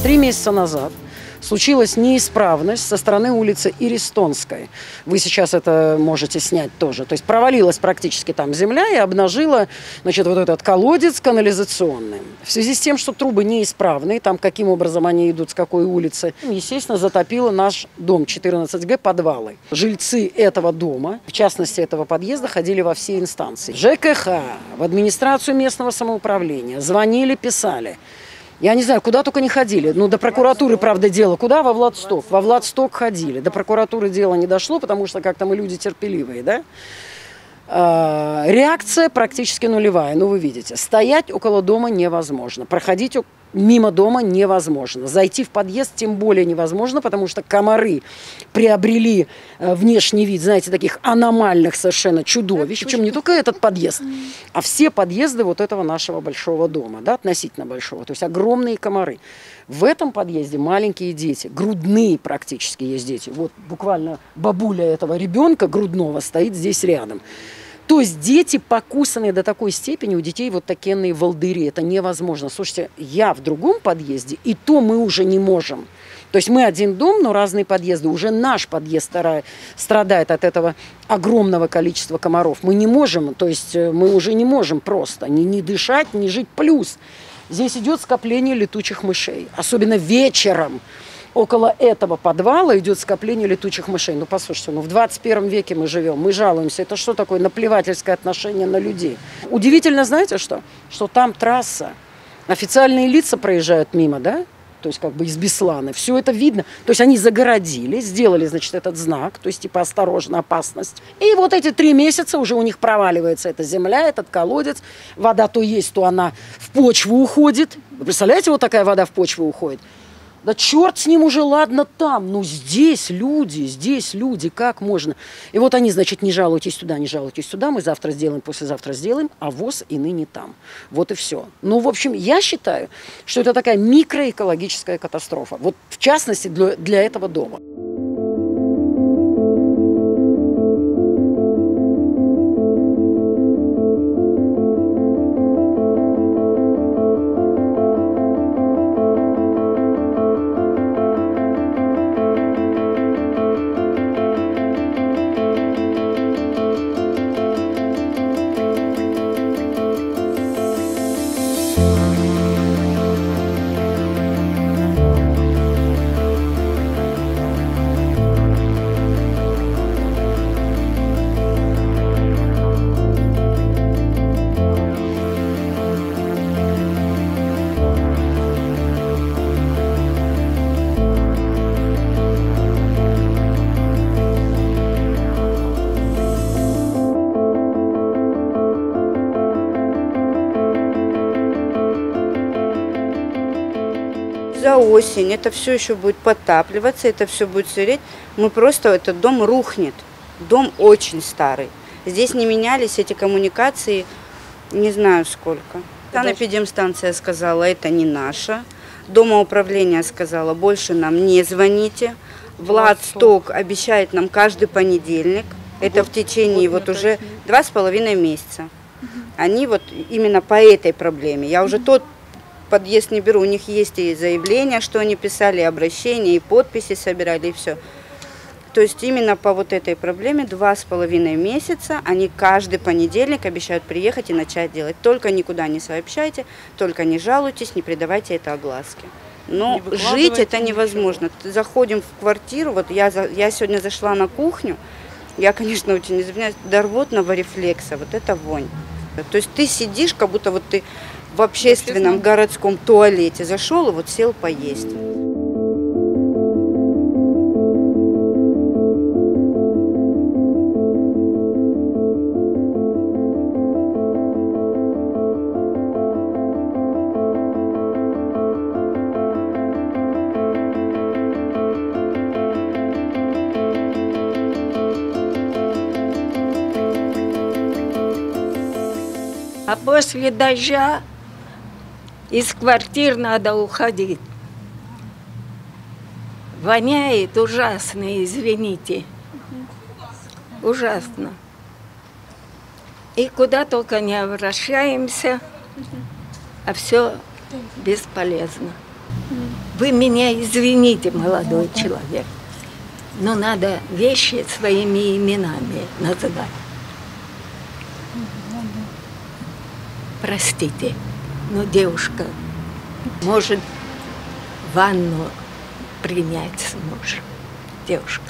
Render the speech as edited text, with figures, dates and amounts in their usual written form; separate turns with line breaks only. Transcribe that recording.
Три месяца назад случилась неисправность со стороны улицы Иристонской. Вы сейчас это можете снять тоже. То есть провалилась практически там земля и обнажила, значит, вот этот колодец канализационный. В связи с тем, что трубы неисправные, там каким образом они идут, с какой улицы, естественно, затопило наш дом 14Г подвалы. Жильцы этого дома, в частности этого подъезда, ходили во все инстанции. ЖКХ, в администрацию местного самоуправления, звонили, писали. Я не знаю, куда только не ходили. Ну, до прокуратуры, правда, дело. Куда? Во Владсток. Во Владсток ходили. До прокуратуры дело не дошло, потому что как-то мы люди терпеливые, да? Реакция практически нулевая. Ну, вы видите. Стоять около дома невозможно. Проходить мимо дома невозможно. Зайти в подъезд тем более невозможно, потому что комары приобрели внешний вид, знаете, таких аномальных совершенно чудовищ. Причем не только этот подъезд, а все подъезды вот этого нашего большого дома, да, относительно большого. То есть огромные комары. В этом подъезде маленькие дети, грудные практически есть дети. Вот буквально бабуля этого ребенка грудного стоит здесь рядом. То есть дети покусанные до такой степени, у детей вот такие волдыри, это невозможно. Слушайте, я в другом подъезде, и то мы уже не можем. То есть мы один дом, но разные подъезды. Уже наш подъезд страдает от этого огромного количества комаров. Мы не можем, то есть мы уже не можем просто ни дышать, ни жить. Плюс здесь идет скопление летучих мышей, особенно вечером. Около этого подвала идет скопление летучих мышей. Ну, послушайте, в 21 веке мы живем, мы жалуемся. Это что такое наплевательское отношение на людей? Удивительно, знаете что? Что там трасса, официальные лица проезжают мимо, да? То есть как бы из Беслана. Все это видно. То есть они загородили, сделали, значит, этот знак, то есть типа осторожно, опасность. И вот эти 3 месяца уже у них проваливается эта земля, этот колодец. Вода то есть, то она в почву уходит. Вы представляете, вот такая вода в почву уходит? Да черт с ним уже, ладно там, но здесь люди, как можно? И вот они, значит, не жалуйтесь туда, мы завтра сделаем, послезавтра сделаем, а ВОЗ и ныне там. Вот и все. Ну, в общем, я считаю, что это такая микроэкологическая катастрофа. Вот в частности для этого дома.
За осень это все еще будет подтапливаться, это все будет сыреть. Этот дом рухнет. Дом очень старый. Здесь не менялись эти коммуникации, не знаю сколько. Санэпидемстанция сказала, это не наше. Домоуправление сказала, больше нам не звоните. Владсток обещает нам каждый понедельник. Это в течение уже 2,5 месяца. Они вот именно по этой проблеме. Я уже тот подъезд не беру, у них есть и заявления, что они писали, и обращения, и подписи собирали, и все. То есть именно по вот этой проблеме 2,5 месяца они каждый понедельник обещают приехать и начать делать. Только никуда не сообщайте, только не жалуйтесь, не придавайте это огласке. Но жить это невозможно. Заходим в квартиру, вот я сегодня зашла на кухню, Я, конечно, очень извиняюсь, до рвотного рефлекса, вот это вонь. То есть ты сидишь, как будто вот ты в общественном городском туалете зашел и вот сел поесть.
А после дождя из квартир надо уходить. Воняет ужасно, извините. Ужасно. И куда только не обращаемся, а все бесполезно. Вы меня извините, молодой человек, но надо вещи своими именами называть. Простите, но девушка может ванну принять с мужем. Девушка.